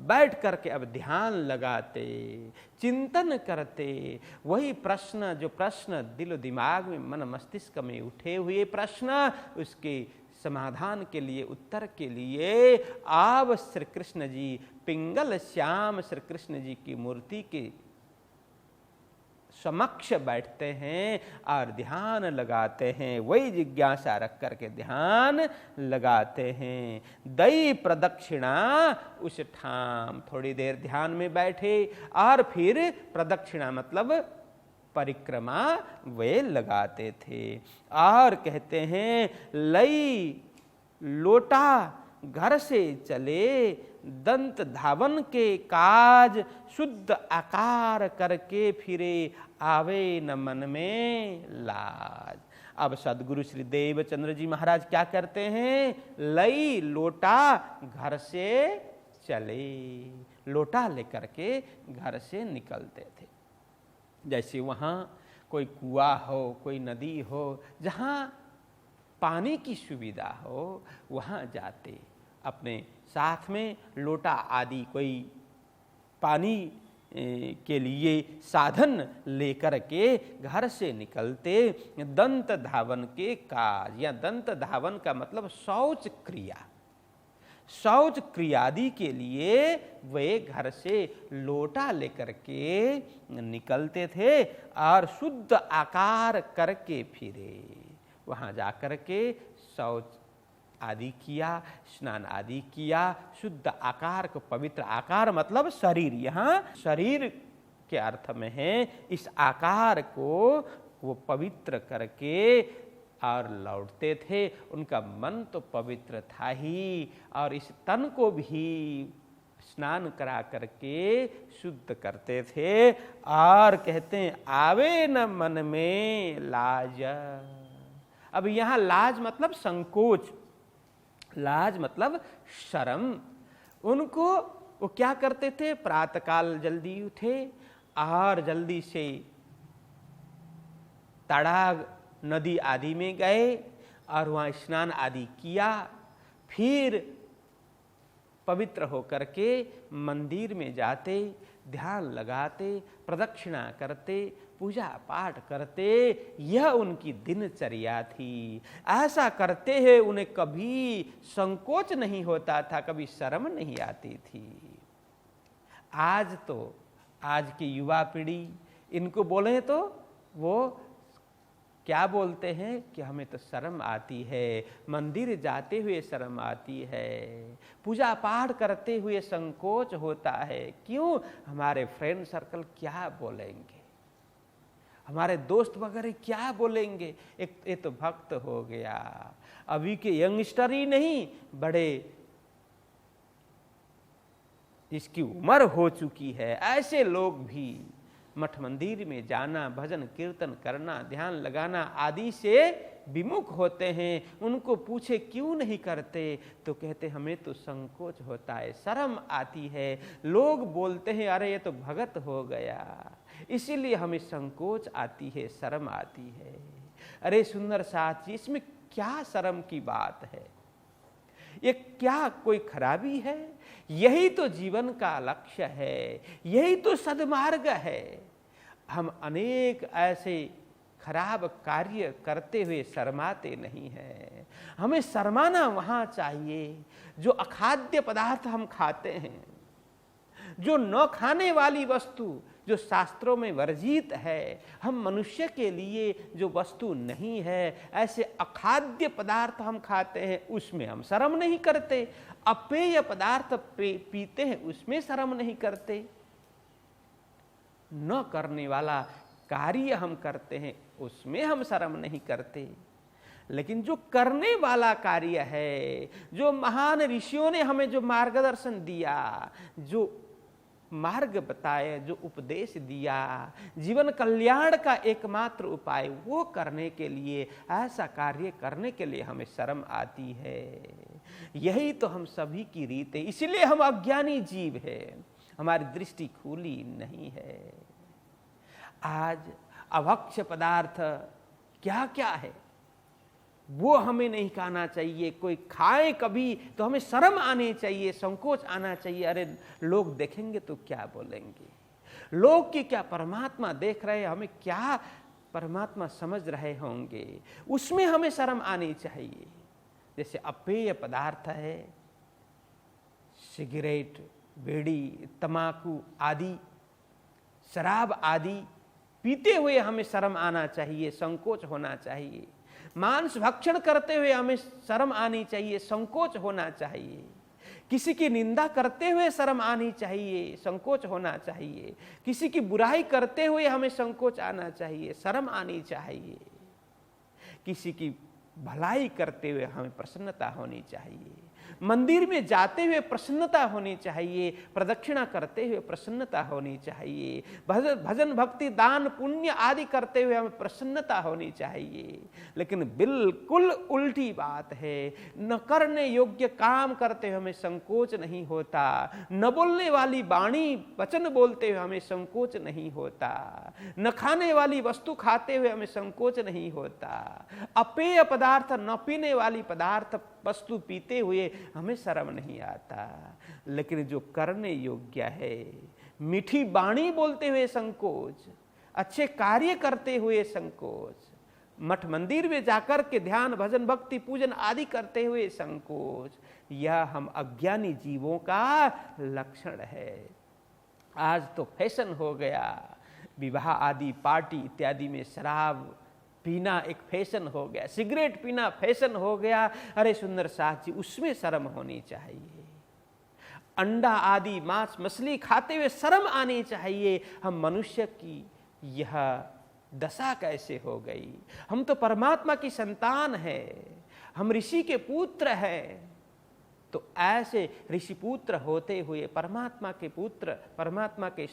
बैठ करके अब ध्यान लगाते, चिंतन करते। वही प्रश्न, जो प्रश्न दिल दिमाग में, मन मस्तिष्क में उठे हुए प्रश्न, उसके समाधान के लिए, उत्तर के लिए आप श्री कृष्ण जी, पिंगल श्याम श्री कृष्ण जी की मूर्ति के समक्ष बैठते हैं और ध्यान लगाते हैं। वही जिज्ञासा रख करके ध्यान लगाते हैं। दई प्रदक्षिणा उस ठाम, थोड़ी देर ध्यान में बैठे और फिर प्रदक्षिणा मतलब परिक्रमा वे लगाते थे। और कहते हैं लई लोटा घर से चले, दंत धावन के काज, शुद्ध आकार करके फिरे, आवे न मन में लाज। अब सद्गुरु श्री देवचंद्र जी महाराज क्या करते हैं, लई लोटा घर से चले, लोटा लेकर के घर से निकलते थे। जैसे वहाँ कोई कुआं हो, कोई नदी हो, जहाँ पानी की सुविधा हो, वहाँ जाते, अपने साथ में लोटा आदि कोई पानी के लिए साधन लेकर के घर से निकलते। दंत धावन के काज, या दंत धावन का मतलब शौच क्रिया, शौच क्रियादि के लिए वे घर से लोटा लेकर के निकलते थे और शुद्ध आकार करके फिरे। वहाँ जाकर के शौच आदि किया, स्नान आदि किया, शुद्ध आकार को, पवित्र आकार मतलब शरीर, यहाँ शरीर के अर्थ में है, इस आकार को वो पवित्र करके और लौटते थे। उनका मन तो पवित्र था ही और इस तन को भी स्नान करा करके शुद्ध करते थे। और कहते हैं आवे न मन में लाज। अब यहाँ लाज मतलब संकोच, लाज मतलब शर्म। उनको वो क्या करते थे, प्रातःकाल जल्दी उठे और जल्दी से तड़ाग नदी आदि में गए और वहाँ स्नान आदि किया, फिर पवित्र होकर के मंदिर में जाते, ध्यान लगाते, प्रदक्षिणा करते, पूजा पाठ करते। यह उनकी दिनचर्या थी। ऐसा करते हुए उन्हें कभी संकोच नहीं होता था, कभी शर्म नहीं आती थी। आज तो, आज की युवा पीढ़ी, इनको बोले तो वो क्या बोलते हैं कि हमें तो शर्म आती है, मंदिर जाते हुए शर्म आती है, पूजा पाठ करते हुए संकोच होता है। क्यों? हमारे फ्रेंड सर्कल क्या बोलेंगे, हमारे दोस्त वगैरह क्या बोलेंगे। एक ये तो भक्त हो गया। अभी के यंगस्टर ही नहीं, बड़े जिसकी उम्र हो चुकी है, ऐसे लोग भी मठ मंदिर में जाना, भजन कीर्तन करना, ध्यान लगाना आदि से विमुख होते हैं। उनको पूछे क्यों नहीं करते तो कहते हमें तो संकोच होता है, शर्म आती है। लोग बोलते हैं अरे ये तो भगत हो गया, इसीलिए हमें संकोच आती है, शर्म आती है। अरे सुंदर साथी, इसमें क्या शर्म की बात है, ये क्या कोई खराबी है? यही तो जीवन का लक्ष्य है, यही तो सद्मार्ग है। हम अनेक ऐसे खराब कार्य करते हुए शर्माते नहीं हैं। हमें शर्माना वहाँ चाहिए जो अखाद्य पदार्थ हम खाते हैं, जो न खाने वाली वस्तु, जो शास्त्रों में वर्जित है, हम मनुष्य के लिए जो वस्तु नहीं है, ऐसे अखाद्य पदार्थ हम खाते हैं, उसमें हम शर्म नहीं करते। अपेय पदार्थ पीते हैं, उसमें शर्म नहीं करते। न करने वाला कार्य हम करते हैं, उसमें हम शर्म नहीं करते। लेकिन जो करने वाला कार्य है, जो महान ऋषियों ने हमें जो मार्गदर्शन दिया, जो मार्ग बताया, जो उपदेश दिया, जीवन कल्याण का एकमात्र उपाय, वो करने के लिए, ऐसा कार्य करने के लिए हमें शर्म आती है। यही तो हम सभी की रीत है, इसलिए हम अज्ञानी जीव है, हमारी दृष्टि खुली नहीं है। आज अभक्ष्य पदार्थ क्या क्या है वो हमें नहीं खाना चाहिए। कोई खाए कभी तो हमें शर्म आनी चाहिए, संकोच आना चाहिए। अरे लोग देखेंगे तो क्या बोलेंगे, लोग की क्या परमात्मा देख रहे हैं, हमें क्या परमात्मा समझ रहे होंगे, उसमें हमें शर्म आनी चाहिए। जैसे अपेय पदार्थ है, सिगरेट, बीड़ी, तंबाकू आदि, शराब आदि पीते हुए हमें शर्म आना चाहिए, संकोच होना चाहिए। मांस भक्षण करते हुए हमें शर्म आनी चाहिए, संकोच होना चाहिए। किसी की निंदा करते हुए शर्म आनी चाहिए, संकोच होना चाहिए। किसी की बुराई करते हुए हमें संकोच आना चाहिए, शर्म आनी चाहिए। किसी की भलाई करते हुए हमें प्रसन्नता होनी चाहिए। मंदिर में जाते हुए प्रसन्नता होनी चाहिए, प्रदक्षिणा करते हुए प्रसन्नता होनी चाहिए, भजन भक्ति दान पुण्य आदि करते हुए हमें प्रसन्नता होनी चाहिए। लेकिन बिल्कुल उल्टी बात है, न करने योग्य काम करते हुए हमें संकोच नहीं होता, न बोलने वाली वाणी वचन बोलते हुए हमें संकोच नहीं होता, न खाने वाली वस्तु खाते हुए हमें संकोच नहीं होता, अपेय पदार्थ न पीने वाली पदार्थ वस्तु पीते हुए हमें शर्म नहीं आता। लेकिन जो करने योग्य है, मीठी वाणी बोलते हुए संकोच, अच्छे कार्य करते हुए संकोच, मठ मंदिर में जाकर के ध्यान भजन भक्ति पूजन आदि करते हुए संकोच, यह हम अज्ञानी जीवों का लक्षण है। आज तो फैशन हो गया, विवाह आदि पार्टी इत्यादि में शराब पीना एक फैशन हो गया, सिगरेट पीना फैशन हो गया। अरे सुंदर साथ जी, उसमें शर्म होनी चाहिए। अंडा आदि मांस मछली खाते हुए शर्म आनी चाहिए। हम मनुष्य की यह दशा कैसे हो गई? हम तो परमात्मा की संतान है, हम ऋषि के पुत्र हैं। तो ऐसे ऋषि पुत्र होते हुए, परमात्मा के पुत्र, परमात्मा के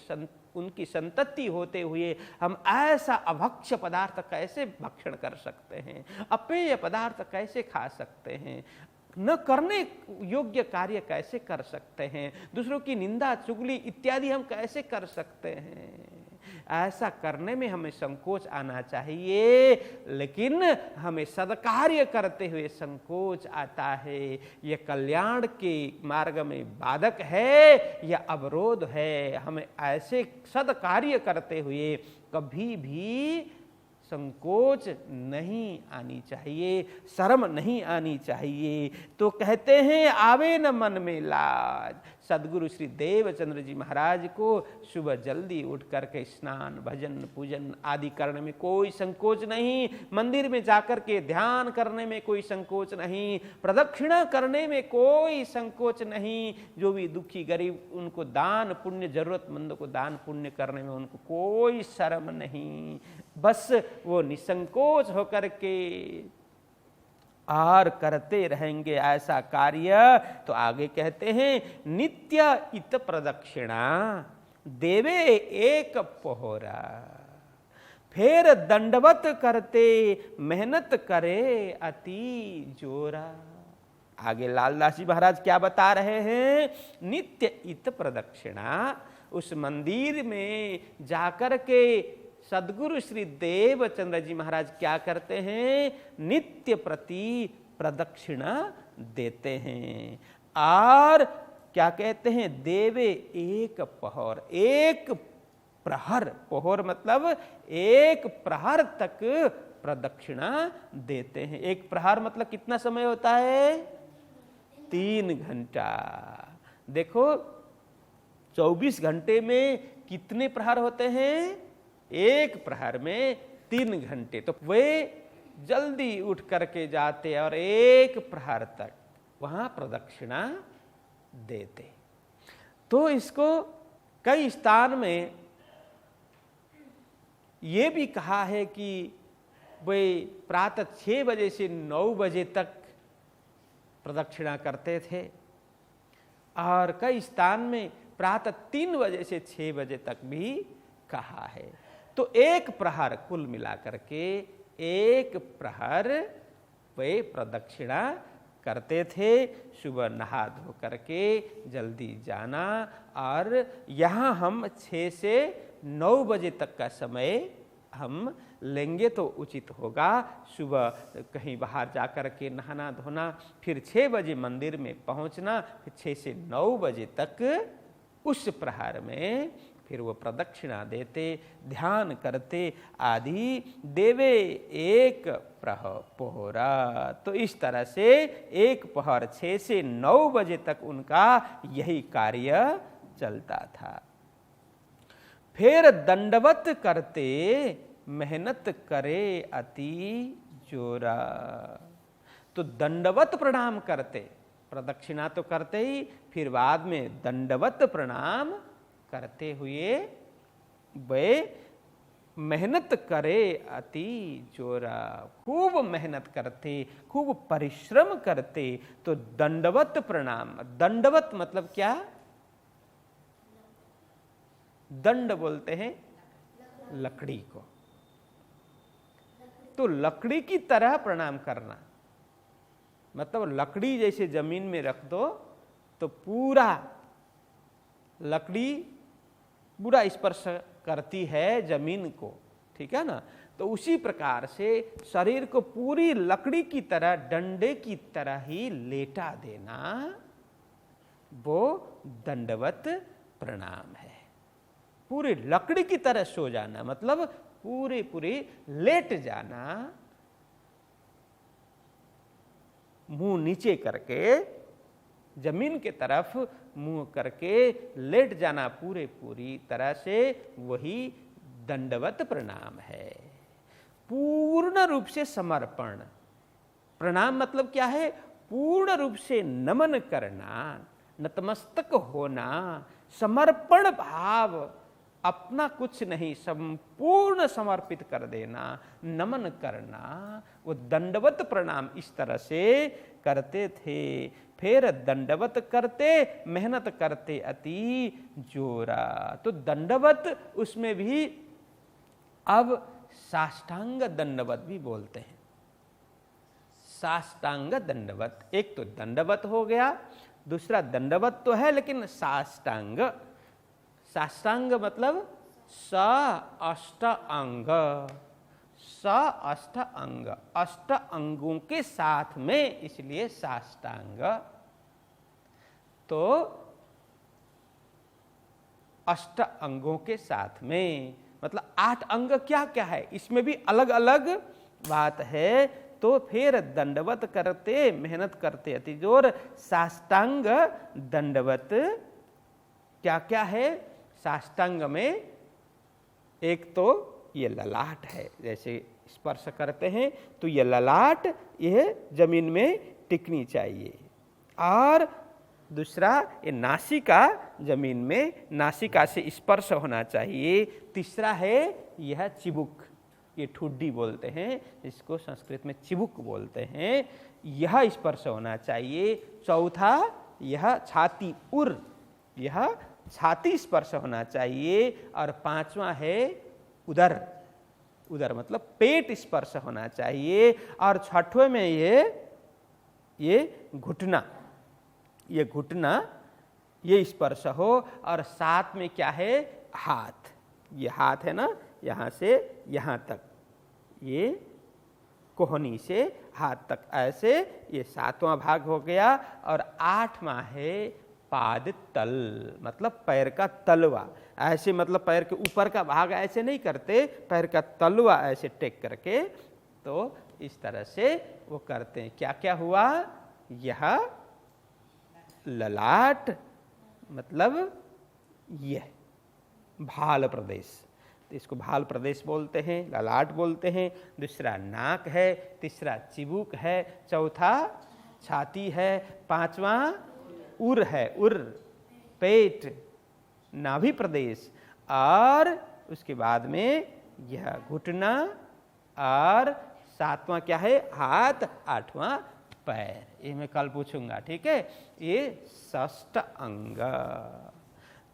उनकी संतति होते हुए हम ऐसा अभक्ष्य पदार्थ कैसे भक्षण कर सकते हैं? अपेय पदार्थ कैसे खा सकते हैं? न करने योग्य कार्य कैसे कर सकते हैं? दूसरों की निंदा चुगली इत्यादि हम कैसे कर सकते हैं? ऐसा करने में हमें संकोच आना चाहिए, लेकिन हमें सद्कार्य करते हुए संकोच आता है। यह कल्याण के मार्ग में बाधक है या अवरोध है? हमें ऐसे सद्कार्य करते हुए कभी भी संकोच नहीं आनी चाहिए, शर्म नहीं आनी चाहिए। तो कहते हैं आवे न मन में लाज। सदगुरु श्री देवचंद्र जी महाराज को सुबह जल्दी उठ करके स्नान भजन पूजन आदि करने में कोई संकोच नहीं, मंदिर में जाकर के ध्यान करने में कोई संकोच नहीं, प्रदक्षिणा करने में कोई संकोच नहीं। जो भी दुखी गरीब उनको दान पुण्य, जरूरतमंदों को दान पुण्य करने में उनको कोई शर्म नहीं। बस वो निसंकोच होकर के और करते रहेंगे ऐसा कार्य। तो आगे कहते हैं नित्य इत प्रदक्षिणा देवे एक पोहरा, फिर दंडवत करते मेहनत करे अति जोरा। आगे लालदास जी महाराज क्या बता रहे हैं? नित्य इत प्रदक्षिणा, उस मंदिर में जाकर के सदगुरु श्री देवचंद्र जी महाराज क्या करते हैं? नित्य प्रति प्रदक्षिणा देते हैं। और क्या कहते हैं? देवे एक पहर, एक प्रहर, पहर मतलब एक प्रहर तक प्रदक्षिणा देते हैं। एक प्रहर मतलब कितना समय होता है? 3 घंटा। देखो 24 घंटे में कितने प्रहर होते हैं? एक प्रहर में 3 घंटे। तो वे जल्दी उठ करके जाते और एक प्रहर तक वहां प्रदक्षिणा देते। तो इसको कई स्थान में ये भी कहा है कि वे प्रातः 6 बजे से 9 बजे तक प्रदक्षिणा करते थे, और कई स्थान में प्रातः 3 बजे से 6 बजे तक भी कहा है। तो एक प्रहर कुल मिलाकर के एक प्रहर वे प्रदक्षिणा करते थे। सुबह नहा धो करके जल्दी जाना, और यहाँ हम 6 से 9 बजे तक का समय हम लेंगे तो उचित होगा। सुबह कहीं बाहर जाकर के नहाना धोना, फिर 6 बजे मंदिर में पहुंचना, फिर 6 से 9 बजे तक उस प्रहर में फिर वो प्रदक्षिणा देते, ध्यान करते आदि देवे एक प्रहरा। तो इस तरह से एक पहर 6 से 9 बजे तक उनका यही कार्य चलता था। फिर दंडवत करते मेहनत करे अति जोरा। तो दंडवत प्रणाम करते, प्रदक्षिणा तो करते ही, फिर बाद में दंडवत प्रणाम करते हुए वे मेहनत करे अति जोरा, खूब मेहनत करते, खूब परिश्रम करते। तो दंडवत प्रणाम, दंडवत मतलब क्या? दंड बोलते हैं लकड़ी को, तो लकड़ी की तरह प्रणाम करना, मतलब लकड़ी जैसे जमीन में रख दो तो पूरा लकड़ी पूरा स्पर्श करती है जमीन को, ठीक है ना। तो उसी प्रकार से शरीर को पूरी लकड़ी की तरह, डंडे की तरह ही लेटा देना, वो दंडवत प्रणाम है। पूरी लकड़ी की तरह सो जाना मतलब पूरे लेट जाना, मुंह नीचे करके जमीन के तरफ मुंह करके लेट जाना पूरी तरह से, वही दंडवत प्रणाम है। पूर्ण रूप से समर्पण, प्रणाम मतलब क्या है? पूर्ण रूप से नमन करना, नतमस्तक होना, समर्पण भाव, अपना कुछ नहीं, संपूर्ण समर्पित कर देना, नमन करना, वो दंडवत प्रणाम इस तरह से करते थे। फिर दंडवत करते मेहनत करते अति जोरा। तो दंडवत उसमें भी अब साष्टांग दंडवत भी बोलते हैं। साष्टांग दंडवत, एक तो दंडवत हो गया, दूसरा दंडवत तो है लेकिन साष्टांग। साष्टांग मतलब स अष्ट अंग, स अष्ट अंग, अष्ट अंगों के साथ में, इसलिए साष्टांग। तो अष्ट अंगों के साथ में मतलब 8 अंग क्या क्या है, इसमें भी अलग अलग बात है। तो फिर दंडवत करते मेहनत करते अति जोर, साष्टांग दंडवत क्या क्या है? साष्टांग में एक तो ये ललाट है, जैसे स्पर्श करते हैं तो ये ललाट यह जमीन में टिकनी चाहिए, और दूसरा ये नासिका जमीन में, नासिका से स्पर्श होना चाहिए। तीसरा है यह चिबुक, ये ठुड्डी बोलते हैं, इसको संस्कृत में चिबुक बोलते हैं, यह स्पर्श होना चाहिए। चौथा यह छाती उर, यह छाती स्पर्श होना चाहिए। और पांचवा है उदर, उदर मतलब पेट स्पर्श होना चाहिए। और छठवें में ये घुटना, ये घुटना ये स्पर्श हो। और साथ में क्या है? हाथ, ये हाथ है ना, यहाँ से यहाँ तक, ये कोहनी से हाथ तक, ऐसे ये 7वां भाग हो गया। और 8वां है पाद तल, मतलब पैर का तलवा, ऐसे मतलब पैर के ऊपर का भाग ऐसे नहीं करते, पैर का तलवा ऐसे टेक करके, तो इस तरह से वो करते हैं। क्या क्या हुआ? यह ललाट मतलब यह भाल प्रदेश, तो इसको भाल प्रदेश बोलते हैं, ललाट बोलते हैं। दूसरा नाक है, तीसरा चिबुक है, चौथा छाती है, पांचवा उर है, उर पेट नाभि प्रदेश, और उसके बाद में यह घुटना, और सातवां क्या है, हाथ, आठवां पैर। ये मैं कल पूछूंगा, ठीक है। ये षष्ठ अंग,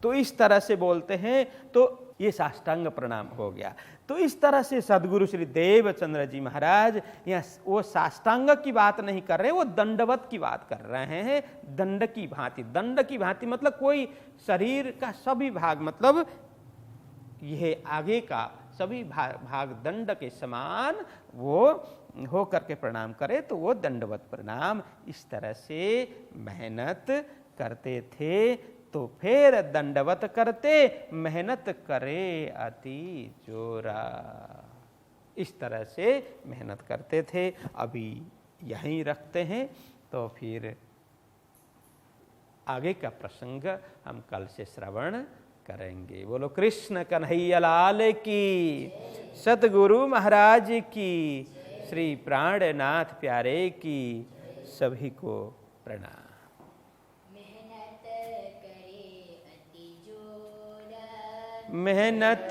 तो इस तरह से बोलते हैं। तो ये साष्टांग प्रणाम हो गया। तो इस तरह से सदगुरु श्री देवचंद्र जी महाराज यहाँ वो साष्टांग की बात नहीं कर रहे, वो दंडवत की बात कर रहे हैं। दंड की भांति, दंड की भांति मतलब कोई शरीर का सभी भाग, मतलब यह आगे का सभी भाग दंड के समान वो हो करके प्रणाम करे, तो वो दंडवत प्रणाम। इस तरह से मेहनत करते थे। तो फिर दंडवत करते, मेहनत करे अति जोरा। इस तरह से मेहनत करते थे। अभी यहीं रखते हैं, तो फिर आगे का प्रसंग हम कल से श्रवण करेंगे। बोलो कृष्ण कन्हैया लाल की, सतगुरु महाराज की, श्री प्राणनाथ प्यारे की, सभी को प्रणाम। मेहनत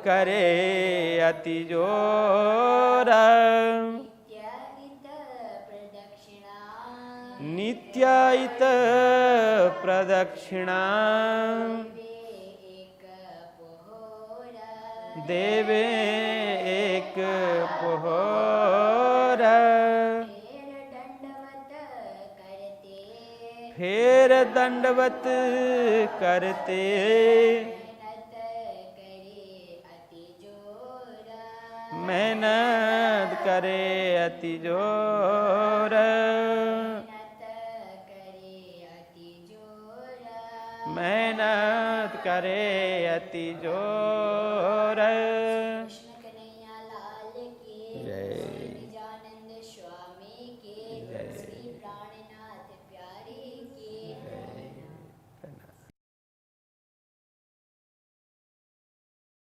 करे अति जोरा, नित्यायित प्रदक्षिणा, देवे एक पोहरा, फिर दंडवत करते, मेहनत करे अति जोर, मेहनत करे अति जोर।